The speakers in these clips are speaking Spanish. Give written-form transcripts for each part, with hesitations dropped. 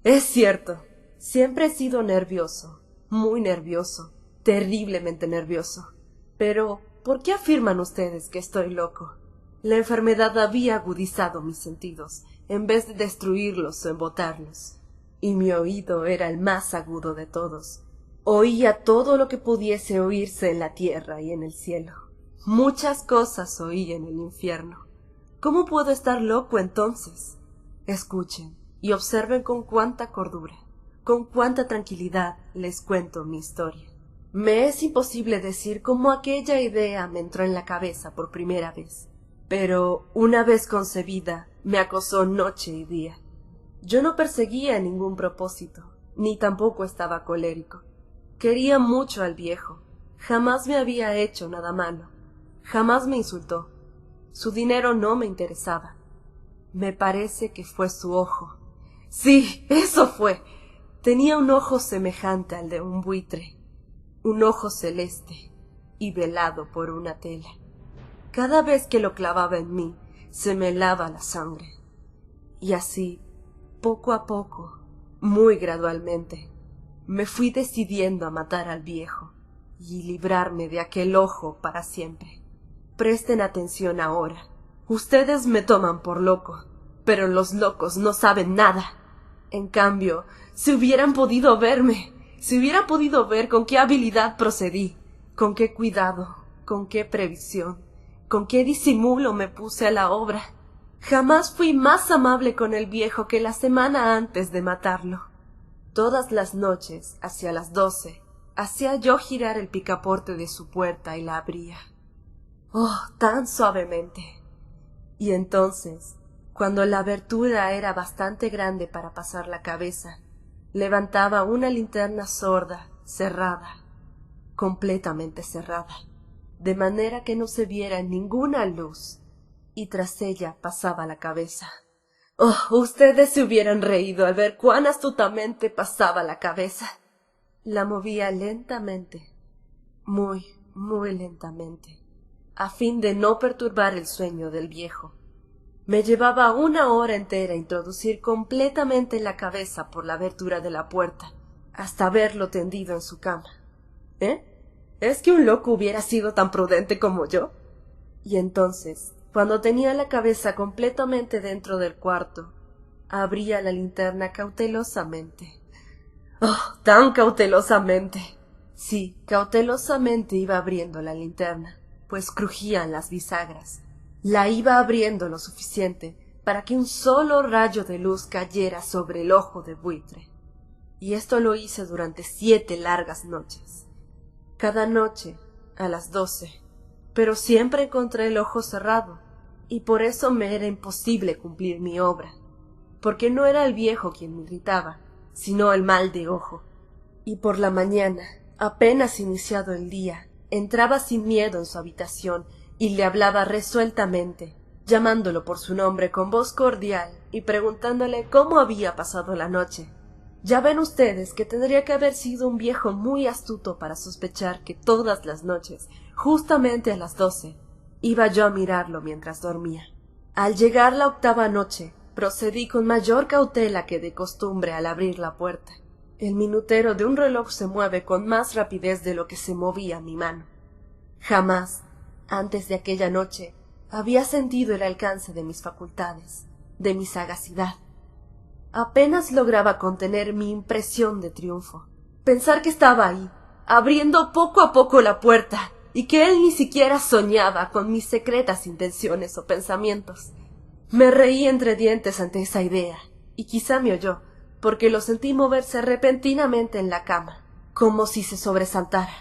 Es cierto, siempre he sido nervioso, muy nervioso, terriblemente nervioso. Pero, ¿por qué afirman ustedes que estoy loco? La enfermedad había agudizado mis sentidos, en vez de destruirlos o embotarlos. Y mi oído era el más agudo de todos. Oía todo lo que pudiese oírse en la tierra y en el cielo. Muchas cosas oí en el infierno. ¿Cómo puedo estar loco entonces? Escuchen y observen con cuánta cordura, con cuánta tranquilidad les cuento mi historia. Me es imposible decir cómo aquella idea me entró en la cabeza por primera vez, pero una vez concebida me acosó noche y día. Yo no perseguía ningún propósito, ni tampoco estaba colérico. Quería mucho al viejo, jamás me había hecho nada malo, jamás me insultó. Su dinero no me interesaba. Me parece que fue su ojo. Sí, eso fue. Tenía un ojo semejante al de un buitre, un ojo celeste y velado por una tela. Cada vez que lo clavaba en mí, se me helaba la sangre. Y así, poco a poco, muy gradualmente, me fui decidiendo a matar al viejo y librarme de aquel ojo para siempre. Presten atención ahora. Ustedes me toman por loco, pero los locos no saben nada. En cambio, si hubieran podido verme, si hubieran podido ver con qué habilidad procedí, con qué cuidado, con qué previsión, con qué disimulo me puse a la obra. Jamás fui más amable con el viejo que la semana antes de matarlo. Todas las noches, hacia las 12, hacía yo girar el picaporte de su puerta y la abría. Oh, tan suavemente. Y entonces, cuando la abertura era bastante grande para pasar la cabeza, levantaba una linterna sorda, cerrada, completamente cerrada, de manera que no se viera ninguna luz, y tras ella pasaba la cabeza. Oh, ustedes se hubieran reído al ver cuán astutamente pasaba la cabeza. La movía lentamente, muy, muy lentamente, a fin de no perturbar el sueño del viejo. Me llevaba 1 hora entera introducir completamente la cabeza por la abertura de la puerta, hasta verlo tendido en su cama. ¿Es que un loco hubiera sido tan prudente como yo? Y entonces, cuando tenía la cabeza completamente dentro del cuarto, abría la linterna cautelosamente. ¡Oh, tan cautelosamente! Sí, cautelosamente iba abriendo la linterna, pues crujían las bisagras. La iba abriendo lo suficiente para que un solo rayo de luz cayera sobre el ojo de buitre. Y esto lo hice durante 7 largas noches. Cada noche, a las 12, pero siempre encontré el ojo cerrado, y por eso me era imposible cumplir mi obra, porque no era el viejo quien me irritaba, sino el mal de ojo. Y por la mañana, apenas iniciado el día, entraba sin miedo en su habitación y le hablaba resueltamente, llamándolo por su nombre con voz cordial y preguntándole cómo había pasado la noche. Ya ven ustedes que tendría que haber sido un viejo muy astuto para sospechar que todas las noches, justamente a las 12, iba yo a mirarlo mientras dormía. Al llegar la 8ª noche, procedí con mayor cautela que de costumbre al abrir la puerta. El minutero de un reloj se mueve con más rapidez de lo que se movía mi mano. Jamás, antes de aquella noche, había sentido el alcance de mis facultades, de mi sagacidad. Apenas lograba contener mi impresión de triunfo. Pensar que estaba ahí, abriendo poco a poco la puerta, y que él ni siquiera soñaba con mis secretas intenciones o pensamientos. Me reí entre dientes ante esa idea, y quizá me oyó, porque lo sentí moverse repentinamente en la cama, como si se sobresaltara.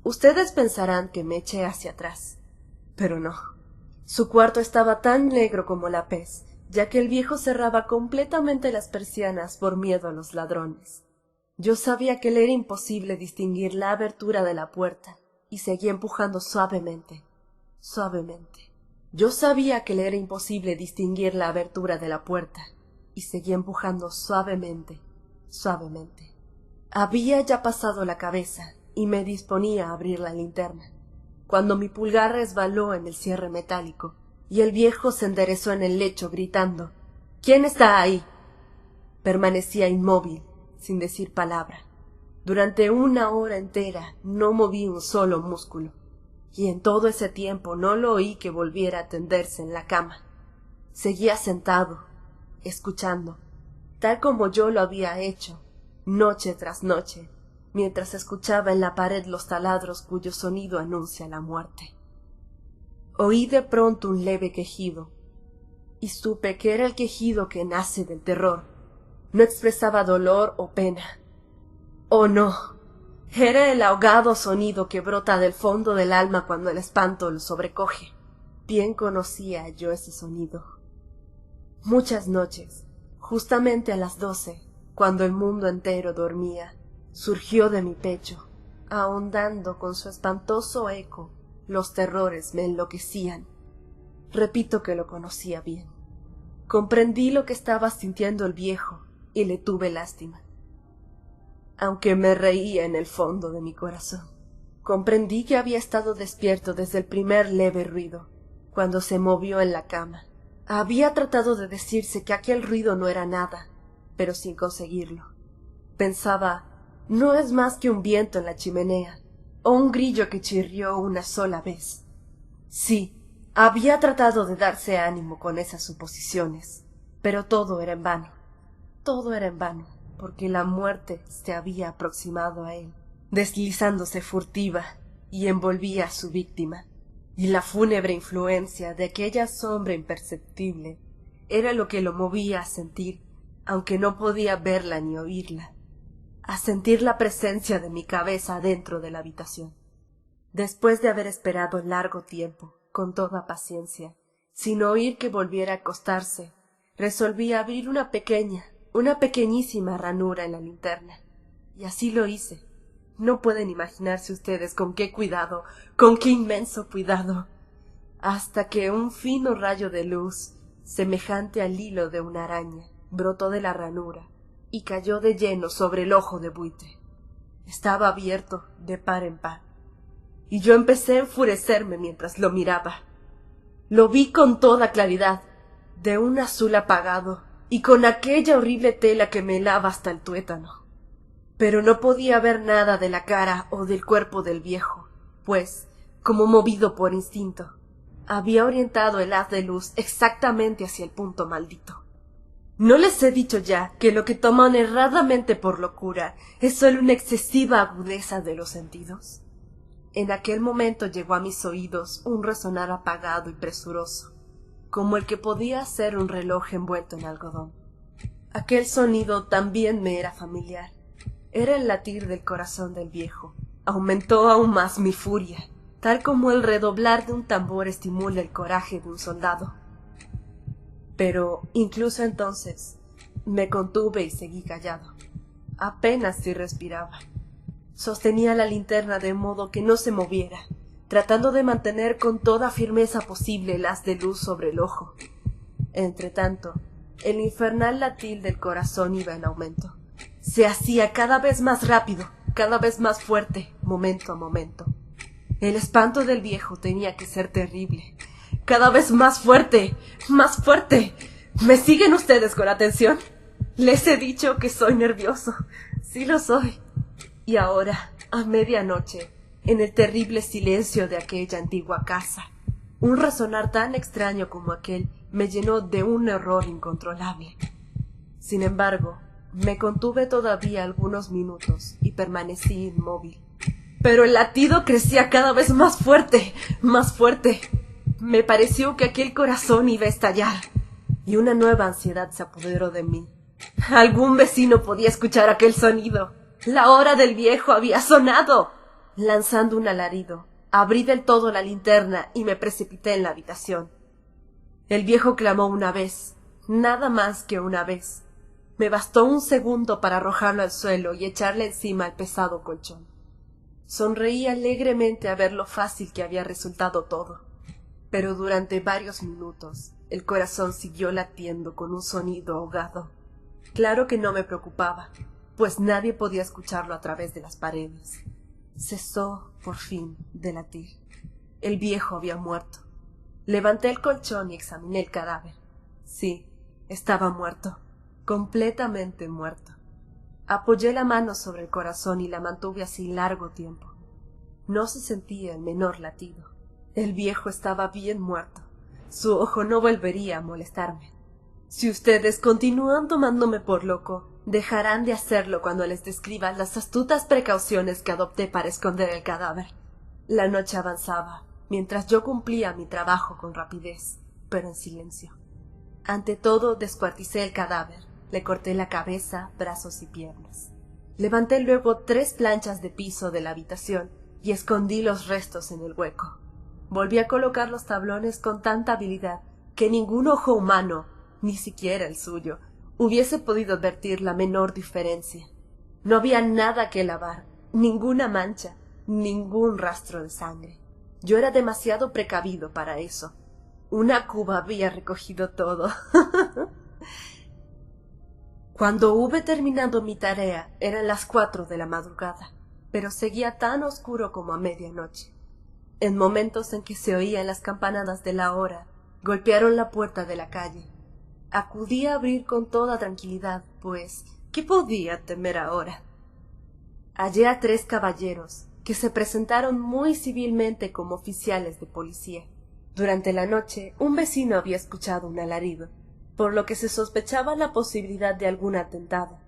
Ustedes pensarán que me eché hacia atrás, pero no. Su cuarto estaba tan negro como la pez, ya que el viejo cerraba completamente las persianas por miedo a los ladrones. Yo sabía que le era imposible distinguir la abertura de la puerta, y seguía empujando suavemente, suavemente. Yo sabía que le era imposible distinguir la abertura de la puerta, y seguía empujando suavemente, suavemente. Había ya pasado la cabeza, y me disponía a abrir la linterna, cuando mi pulgar resbaló en el cierre metálico, y el viejo se enderezó en el lecho gritando: «¿Quién está ahí?». Permanecía inmóvil, sin decir palabra. Durante 1 hora entera no moví un solo músculo, y en todo ese tiempo no lo oí que volviera a tenderse en la cama. Seguía sentado, escuchando, tal como yo lo había hecho, noche tras noche, mientras escuchaba en la pared los taladros cuyo sonido anuncia la muerte. Oí de pronto un leve quejido, y supe que era el quejido que nace del terror. No expresaba dolor o pena. ¡Oh, no! Era el ahogado sonido que brota del fondo del alma cuando el espanto lo sobrecoge. Bien conocía yo ese sonido. Muchas noches, justamente a las 12, cuando el mundo entero dormía, surgió de mi pecho, ahondando con su espantoso eco. Los terrores me enloquecían. Repito que lo conocía bien. Comprendí lo que estaba sintiendo el viejo y le tuve lástima. Aunque me reía en el fondo de mi corazón. Comprendí que había estado despierto desde el primer leve ruido, cuando se movió en la cama. Había tratado de decirse que aquel ruido no era nada, pero sin conseguirlo. Pensaba, no es más que un viento en la chimenea, o un grillo que chirrió una sola vez. Sí, había tratado de darse ánimo con esas suposiciones, pero todo era en vano. Todo era en vano, porque la muerte se había aproximado a él, deslizándose furtiva, y envolvía a su víctima. Y la fúnebre influencia de aquella sombra imperceptible era lo que lo movía a sentir, aunque no podía verla ni oírla, a sentir la presencia de mi cabeza dentro de la habitación. Después de haber esperado largo tiempo, con toda paciencia, sin oír que volviera a acostarse, resolví abrir una pequeñísima ranura en la linterna, y así lo hice. No pueden imaginarse ustedes con qué cuidado, con qué inmenso cuidado, hasta que un fino rayo de luz, semejante al hilo de una araña, brotó de la ranura y cayó de lleno sobre el ojo de buitre. Estaba abierto de par en par, y yo empecé a enfurecerme mientras lo miraba. Lo vi con toda claridad, de un azul apagado, y con aquella horrible tela que me helaba hasta el tuétano. Pero no podía ver nada de la cara o del cuerpo del viejo, pues, como movido por instinto, había orientado el haz de luz exactamente hacia el punto maldito. ¿No les he dicho ya que lo que toman erradamente por locura es sólo una excesiva agudeza de los sentidos? En aquel momento llegó a mis oídos un resonar apagado y presuroso, como el que podía hacer un reloj envuelto en algodón. Aquel sonido también me era familiar. Era el latir del corazón del viejo. Aumentó aún más mi furia, tal como el redoblar de un tambor estimula el coraje de un soldado. Pero, incluso entonces, me contuve y seguí callado. Apenas si respiraba. Sostenía la linterna de modo que no se moviera, tratando de mantener con toda firmeza posible el haz de luz sobre el ojo. Entretanto, el infernal latir del corazón iba en aumento. Se hacía cada vez más rápido, cada vez más fuerte, momento a momento. El espanto del viejo tenía que ser terrible. Cada vez más fuerte, más fuerte. ¿Me siguen ustedes con atención? Les he dicho que soy nervioso. Sí lo soy. Y ahora, a medianoche, en el terrible silencio de aquella antigua casa, un resonar tan extraño como aquel me llenó de un horror incontrolable. Sin embargo, me contuve todavía algunos minutos y permanecí inmóvil. Pero el latido crecía cada vez más fuerte, más fuerte. Me pareció que aquel corazón iba a estallar, y una nueva ansiedad se apoderó de mí. Algún vecino podía escuchar aquel sonido. La hora del viejo había sonado. Lanzando un alarido, abrí del todo la linterna y me precipité en la habitación. El viejo clamó una vez, nada más que una vez. Me bastó un segundo para arrojarlo al suelo y echarle encima el pesado colchón. Sonreí alegremente a ver lo fácil que había resultado todo, pero durante varios minutos el corazón siguió latiendo con un sonido ahogado. Claro que no me preocupaba, pues nadie podía escucharlo a través de las paredes. Cesó, por fin, de latir. El viejo había muerto. Levanté el colchón y examiné el cadáver. Sí, estaba muerto. completamente muerto. Apoyé la mano sobre el corazón y la mantuve así largo tiempo. No se sentía el menor latido. El viejo estaba bien muerto. Su ojo no volvería a molestarme. Si ustedes continúan tomándome por loco, dejarán de hacerlo cuando les describa las astutas precauciones que adopté para esconder el cadáver. La noche avanzaba, mientras yo cumplía mi trabajo con rapidez, pero en silencio. Ante todo, descuarticé el cadáver, le corté la cabeza, brazos y piernas. Levanté luego 3 planchas de piso de la habitación y escondí los restos en el hueco. Volví a colocar los tablones con tanta habilidad que ningún ojo humano, ni siquiera el suyo, hubiese podido advertir la menor diferencia. No había nada que lavar, ninguna mancha, ningún rastro de sangre. Yo era demasiado precavido para eso. Una cuba había recogido todo. Cuando hube terminado mi tarea, eran las 4 de la madrugada, pero seguía tan oscuro como a medianoche. En momentos en que se oían las campanadas de la hora, golpearon la puerta de la calle. Acudí a abrir con toda tranquilidad, pues, ¿qué podía temer ahora? Hallé a 3 caballeros, que se presentaron muy civilmente como oficiales de policía. Durante la noche, un vecino había escuchado un alarido, por lo que se sospechaba la posibilidad de algún atentado.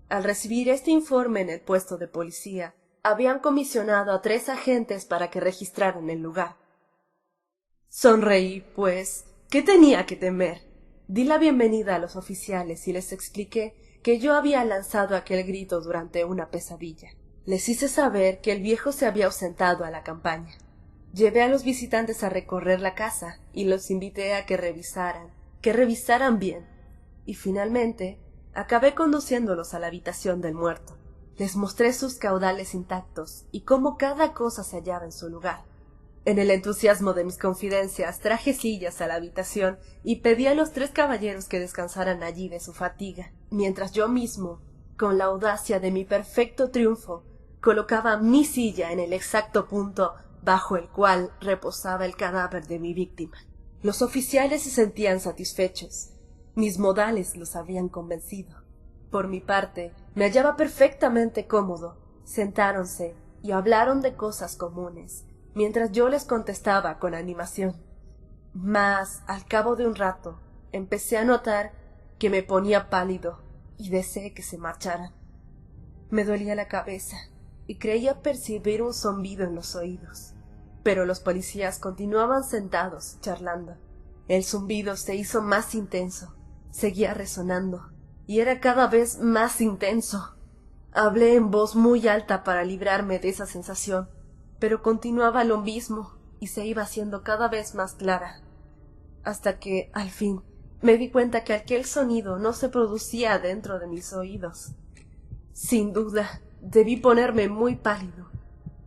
Al recibir este informe en el puesto de policía, habían comisionado a 3 agentes para que registraran el lugar. Sonreí, pues, ¿qué tenía que temer? Di la bienvenida a los oficiales y les expliqué que yo había lanzado aquel grito durante una pesadilla. Les hice saber que el viejo se había ausentado a la campaña. Llevé a los visitantes a recorrer la casa y los invité a que revisaran bien. Y finalmente, acabé conduciéndolos a la habitación del muerto. Les mostré sus caudales intactos y cómo cada cosa se hallaba en su lugar. En el entusiasmo de mis confidencias traje sillas a la habitación y pedí a los 3 caballeros que descansaran allí de su fatiga, mientras yo mismo, con la audacia de mi perfecto triunfo, colocaba mi silla en el exacto punto bajo el cual reposaba el cadáver de mi víctima. Los oficiales se sentían satisfechos. Mis modales los habían convencido. Por mi parte, me hallaba perfectamente cómodo. Sentáronse y hablaron de cosas comunes, mientras yo les contestaba con animación. Mas, al cabo de un rato, empecé a notar que me ponía pálido y deseé que se marcharan. Me dolía la cabeza y creía percibir un zumbido en los oídos, pero los policías continuaban sentados, charlando. El zumbido se hizo más intenso, seguía resonando, y era cada vez más intenso. Hablé en voz muy alta para librarme de esa sensación, pero continuaba lo mismo y se iba haciendo cada vez más clara, hasta que, al fin, me di cuenta que aquel sonido no se producía dentro de mis oídos. Sin duda, debí ponerme muy pálido,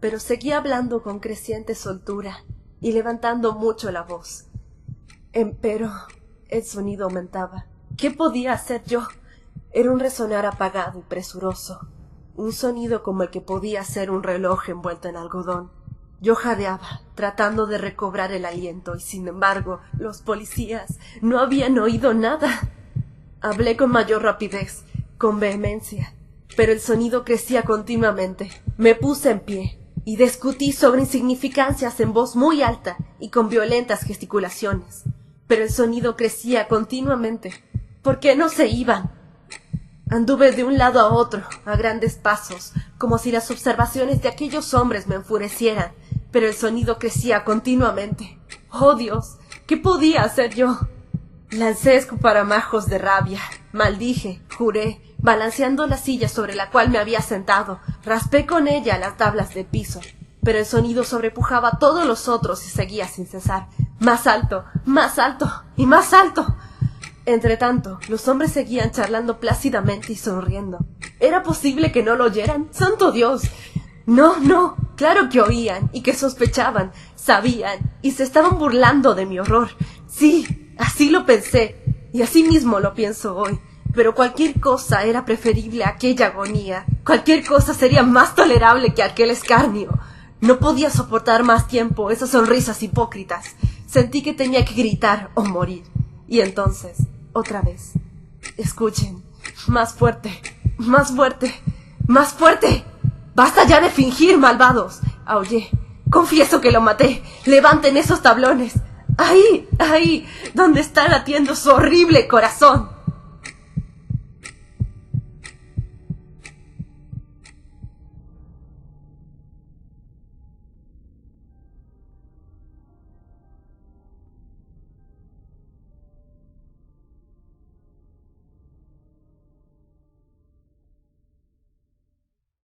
pero seguía hablando con creciente soltura y levantando mucho la voz. Empero, el sonido aumentaba. ¿Qué podía hacer yo? Era un resonar apagado y presuroso, un sonido como el que podía ser un reloj envuelto en algodón. Yo jadeaba, tratando de recobrar el aliento, y sin embargo, los policías no habían oído nada. Hablé con mayor rapidez, con vehemencia, pero el sonido crecía continuamente. Me puse en pie y discutí sobre insignificancias en voz muy alta y con violentas gesticulaciones, pero el sonido crecía continuamente. ¿Por qué no se iban? Anduve de un lado a otro, a grandes pasos, como si las observaciones de aquellos hombres me enfurecieran, pero el sonido crecía continuamente. ¡Oh, Dios! ¿Qué podía hacer yo? Lancé escuparamajos de rabia, maldije, juré, balanceando la silla sobre la cual me había sentado, raspé con ella las tablas del piso, pero el sonido sobrepujaba a todos los otros y seguía sin cesar. ¡Más alto! ¡Más alto! ¡Y más alto! Entretanto, los hombres seguían charlando plácidamente y sonriendo. ¿Era posible que no lo oyeran? ¡Santo Dios! No, claro que oían y que sospechaban, sabían y se estaban burlando de mi horror. Sí, así lo pensé y así mismo lo pienso hoy. Pero cualquier cosa era preferible a aquella agonía. Cualquier cosa sería más tolerable que aquel escarnio. No podía soportar más tiempo esas sonrisas hipócritas. Sentí que tenía que gritar o morir. Y entonces, otra vez, escuchen, Más fuerte, más fuerte, más fuerte. ¡Basta ya de fingir, malvados! Aullé. Confieso que lo maté. Levanten esos tablones. Ahí, ahí, donde está latiendo su horrible corazón.